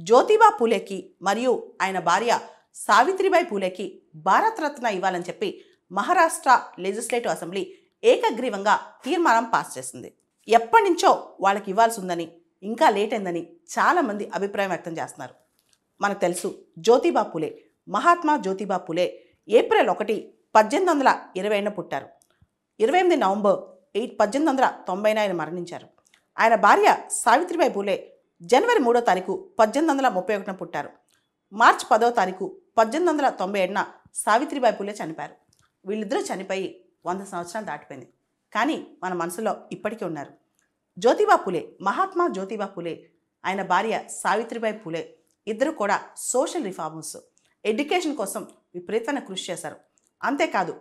జ్యోతిబా పూలేకి మరియు ఆయన భార్య సావిత్రిబాయి పూలేకి భారతరత్న ఇవ్వాలని చెప్పి మహారాష్ట్ర లెజిస్లేటివ్ అసెంబ్లీ ఏకగ్రీవంగా తీర్మానం పాస్ చేసింది. ఎప్పటి నుంచో వాళ్ళకి ఇవ్వాల్సి ఉందని, ఇంకా లేట్ అయిందని చాలామంది అభిప్రాయం వ్యక్తం చేస్తున్నారు. మనకు తెలుసు, జ్యోతిబా పూలే, మహాత్మా జ్యోతిబా పూలే ఏప్రిల్ 1, 1820 పుట్టారు. 28 నవంబర్ 1890 ఆయన మరణించారు. ఆయన భార్య సావిత్రిబాయి పూలే జనవరి 3వ తారీఖు 1831 పుట్టారు. మార్చి 10వ తారీఖు 1897 సావిత్రిబాయి పూలే చనిపోయారు. వీళ్ళిద్దరూ చనిపోయి 100 సంవత్సరాలు దాటిపోయింది. కానీ మన మనసులో ఇప్పటికీ ఉన్నారు. జ్యోతిబా పూలే, మహాత్మా జ్యోతిబా పూలే, ఆయన భార్య సావిత్రిబాయి పూలే ఇద్దరు కూడా సోషల్ రిఫార్మ్స్, ఎడ్యుకేషన్ కోసం విపరీతమైన కృషి చేశారు. అంతేకాదు,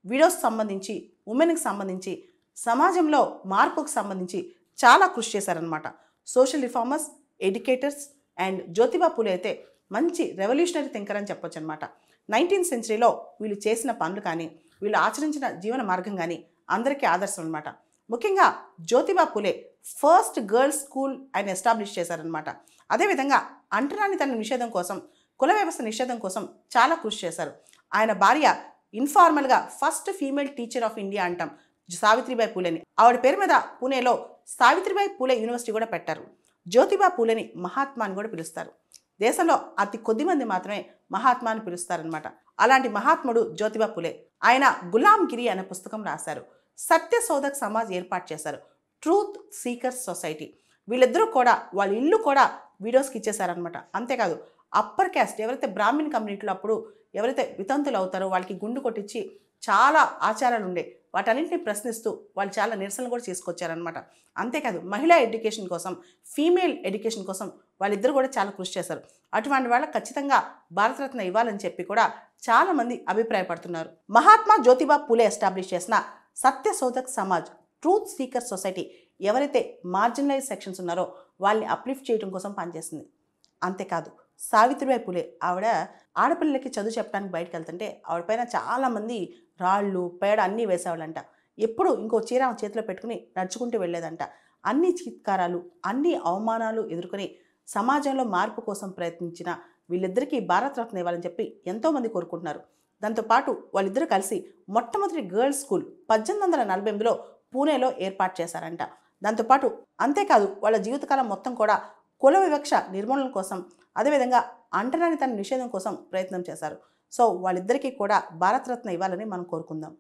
విడోస్ సంబంధించి, ఉమెన్కి సంబంధించి, సమాజంలో మార్పుకు సంబంధించి చాలా కృషి చేశారనమాట. Social reformers, educators and Jyotiba Phule అయితే మంచి రెవల్యూషనరీ థింకర్ అని చెప్పొచ్చు అనమాట. 19th సెంచరీలో వీళ్ళు చేసిన పనులు కానీ, వీళ్ళు ఆచరించిన జీవన మార్గం కానీ అందరికీ ఆదర్శం అనమాట. ముఖ్యంగా Jyotiba Phule first girls school ఆయన ఎస్టాబ్లిష్ చేశారనమాట. అదేవిధంగా అంటరానితన నిషేధం కోసం, కుల వ్యవస్థ నిషేధం కోసం చాలా కృషి చేశారు. ఆయన భార్య ఇన్ఫార్మల్గా first female teacher of India అంటాం సావిత్రిబాయి పూలేని. ఆవిడ పేరు మీద పూణేలో సావిత్రిబాయి పూలే యూనివర్సిటీ కూడా పెట్టారు. జ్యోతిబా పూలేని మహాత్మా అని కూడా పిలుస్తారు. దేశంలో అతి కొద్ది మంది మాత్రమే మహాత్మా అని పిలుస్తారనమాట. అలాంటి మహాత్ముడు జ్యోతిబా పూలే. ఆయన గులాంగిరి అనే పుస్తకం రాశారు. సత్యశోధక్ సమాజ్ ఏర్పాటు చేశారు, ట్రూత్ సీకర్స్ సొసైటీ. వీళ్ళిద్దరూ కూడా వాళ్ళ ఇల్లు కూడా వీడియోస్కి ఇచ్చేశారనమాట. అంతేకాదు, అప్పర్ క్యాస్ట్ ఎవరైతే బ్రాహ్మణ్ కమ్యూనిటీలో అప్పుడు ఎవరైతే వితంతులు అవుతారో వాళ్ళకి గుండు కొట్టించి చాలా ఆచారాలు ఉండే వాటన్నింటినీ ప్రశ్నిస్తూ వాళ్ళు చాలా నిరసనలు కూడా చేసుకొచ్చారనమాట. అంతేకాదు, మహిళా ఎడ్యుకేషన్ కోసం, ఫీమేల్ ఎడ్యుకేషన్ కోసం వాళ్ళిద్దరు కూడా చాలా కృషి చేశారు. అటువంటి వాళ్ళకి ఖచ్చితంగా భారతరత్న ఇవ్వాలని చెప్పి కూడా చాలామంది అభిప్రాయపడుతున్నారు. మహాత్మా జ్యోతిబా పూలే ఎస్టాబ్లిష్ చేసిన Satyashodhak Samaj, truth seeker society ఎవరైతే మార్జినలైజ్ సెక్షన్స్ ఉన్నారో వాళ్ళని అప్లిఫ్ట్ చేయడం కోసం పనిచేస్తుంది. అంతేకాదు, సావిత్రిబాయి పూలే ఆవిడ ఆడపిల్లలకి చదువు చెప్పడానికి బయటకు వెళ్తుంటే ఆవిడ పైన చాలామంది రాళ్ళు, పేడ అన్నీ వేసేవాళ్ళంట. ఎప్పుడు ఇంకో చీర చేతిలో పెట్టుకుని నడుచుకుంటూ వెళ్ళేదంట. అన్ని చీత్కారాలు, అన్ని అవమానాలు ఎదుర్కొని సమాజంలో మార్పు కోసం ప్రయత్నించిన వీళ్ళిద్దరికీ భారతరత్న ఇవ్వాలని చెప్పి ఎంతోమంది కోరుకుంటున్నారు. దాంతోపాటు వాళ్ళిద్దరూ కలిసి మొట్టమొదటి గర్ల్స్ స్కూల్ 1848లో పూణేలో ఏర్పాటు చేశారంట. దాంతోపాటు అంతేకాదు, వాళ్ళ జీవితకాలం మొత్తం కూడా కుల వివక్ష నిర్మూలన కోసం, అదేవిధంగా అంటరానితన నిషేధం కోసం ప్రయత్నం చేశారు. సో వాళ్ళిద్దరికీ కూడా భారతరత్న ఇవ్వాలని మనం కోరుకుందాం.